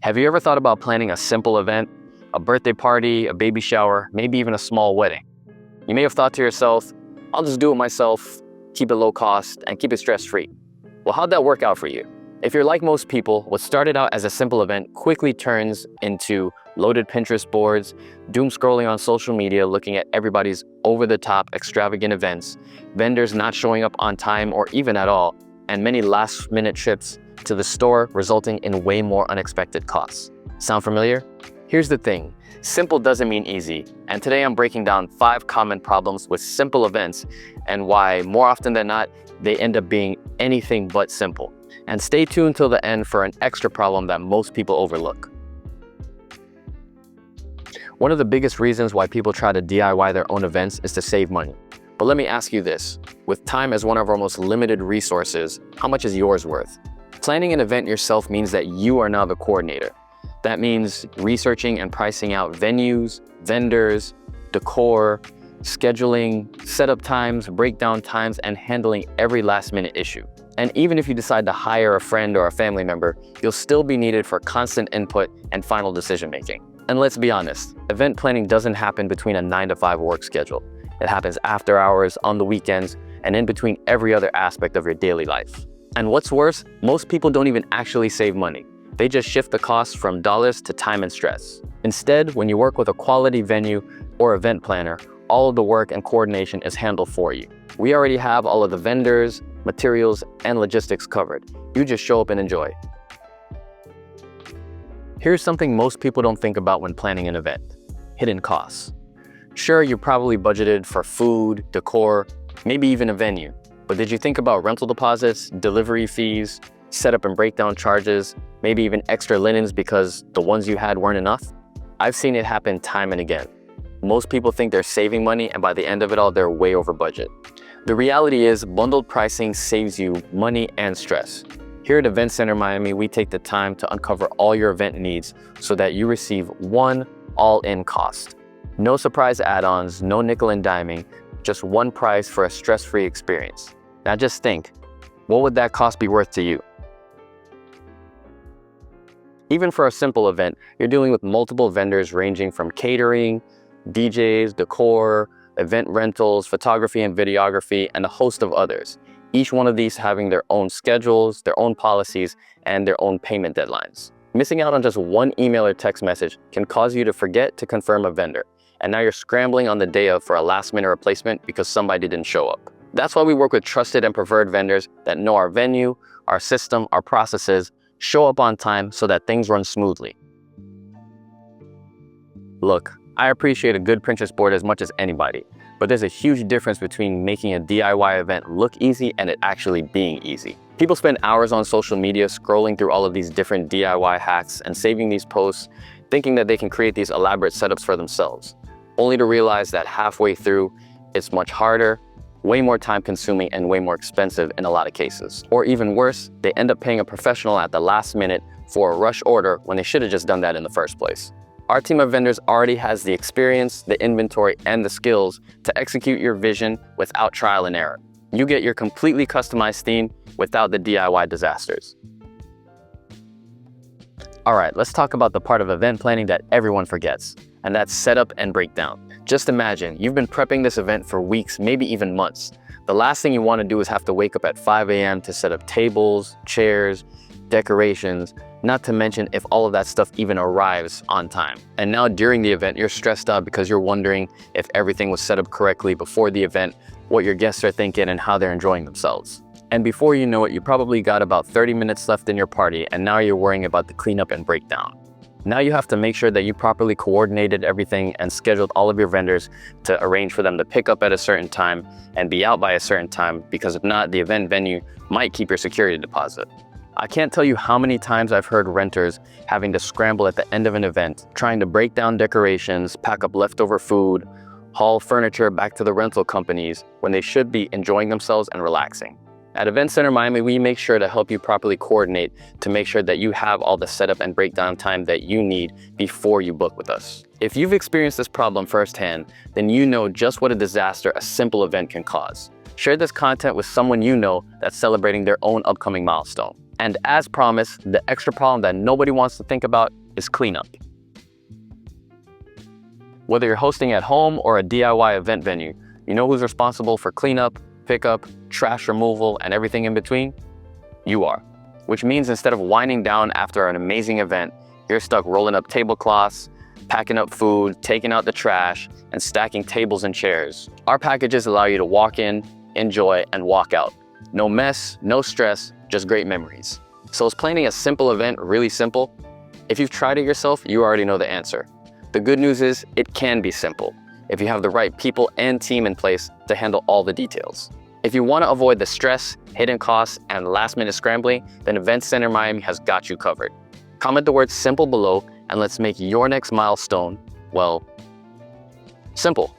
Have you ever thought about planning a simple event, a birthday party, a baby shower, maybe even a small wedding? You may have thought to yourself, I'll just do it myself, keep it low cost, and keep it stress-free. Well, how'd that work out for you? If you're like most people, what started out as a simple event quickly turns into loaded Pinterest boards, doom scrolling on social media, looking at everybody's over-the-top extravagant events, vendors not showing up on time or even at all, and many last-minute trips to the store resulting in way more unexpected costs. Sound familiar? Here's the thing, simple doesn't mean easy, and today I'm breaking down 5 common problems with simple events and why, more often than not, they end up being anything but simple. And stay tuned till the end for an extra problem that most people overlook. One of the biggest reasons why people try to DIY their own events is to save money. But let me ask you this, with time as one of our most limited resources, how much is yours worth? Planning an event yourself means that you are now the coordinator. That means researching and pricing out venues, vendors, decor, scheduling, setup times, breakdown times, and handling every last-minute issue. And even if you decide to hire a friend or a family member, you'll still be needed for constant input and final decision-making. And let's be honest, event planning doesn't happen between a 9-to-5 work schedule. It happens after hours, on the weekends, and in between every other aspect of your daily life. And what's worse, most people don't even actually save money. They just shift the costs from dollars to time and stress. Instead, when you work with a quality venue or event planner, all of the work and coordination is handled for you. We already have all of the vendors, materials, and logistics covered. You just show up and enjoy. Here's something most people don't think about when planning an event: hidden costs. Sure, you probably budgeted for food, decor, maybe even a venue. But did you think about rental deposits, delivery fees, setup and breakdown charges, maybe even extra linens because the ones you had weren't enough? I've seen it happen time and again. Most people think they're saving money, and by the end of it all, they're way over budget. The reality is, bundled pricing saves you money and stress. Here at Event Center Miami, we take the time to uncover all your event needs so that you receive one all-in cost. No surprise add-ons, no nickel and diming, just one price for a stress-free experience. Now just think, what would that cost be worth to you? Even for a simple event, you're dealing with multiple vendors ranging from catering, DJs, decor, event rentals, photography and videography, and a host of others. Each one of these having their own schedules, their own policies, and their own payment deadlines. Missing out on just one email or text message can cause you to forget to confirm a vendor, and now you're scrambling on the day of for a last-minute replacement because somebody didn't show up. That's why we work with trusted and preferred vendors that know our venue, our system, our processes, show up on time so that things run smoothly. Look, I appreciate a good Pinterest board as much as anybody, but there's a huge difference between making a DIY event look easy and it actually being easy. People spend hours on social media scrolling through all of these different DIY hacks and saving these posts, thinking that they can create these elaborate setups for themselves, only to realize that halfway through, it's much harder, way more time consuming, and way more expensive in a lot of cases. Or even worse, they end up paying a professional at the last minute for a rush order when they should have just done that in the first place. Our team of vendors already has the experience, the inventory, and the skills to execute your vision without trial and error. You get your completely customized theme without the DIY disasters. All right, let's talk about the part of event planning that everyone forgets, and that's setup and breakdown. Just imagine, you've been prepping this event for weeks, maybe even months. The last thing you want to do is have to wake up at 5 a.m. to set up tables, chairs, decorations, not to mention if all of that stuff even arrives on time. And now during the event, you're stressed out because you're wondering if everything was set up correctly before the event, what your guests are thinking, and how they're enjoying themselves. And before you know it, you probably got about 30 minutes left in your party, and now you're worrying about the cleanup and breakdown. Now you have to make sure that you properly coordinated everything and scheduled all of your vendors to arrange for them to pick up at a certain time and be out by a certain time, because if not, the event venue might keep your security deposit. I can't tell you how many times I've heard renters having to scramble at the end of an event, trying to break down decorations, pack up leftover food, haul furniture back to the rental companies when they should be enjoying themselves and relaxing. At Event Center Miami, we make sure to help you properly coordinate to make sure that you have all the setup and breakdown time that you need before you book with us. If you've experienced this problem firsthand, then you know just what a disaster a simple event can cause. Share this content with someone you know that's celebrating their own upcoming milestone. And as promised, the extra problem that nobody wants to think about is cleanup. Whether you're hosting at home or a DIY event venue, you know who's responsible for cleanup, pickup, trash removal, and everything in between? You are. Which means instead of winding down after an amazing event, you're stuck rolling up tablecloths, packing up food, taking out the trash, and stacking tables and chairs. Our packages allow you to walk in, enjoy, and walk out. No mess, no stress, just great memories. So is planning a simple event really simple? If you've tried it yourself, you already know the answer. The good news is it can be simple if you have the right people and team in place to handle all the details. If you want to avoid the stress, hidden costs, and last-minute scrambling, then Event Center Miami has got you covered. Comment the word simple below and let's make your next milestone, well, simple.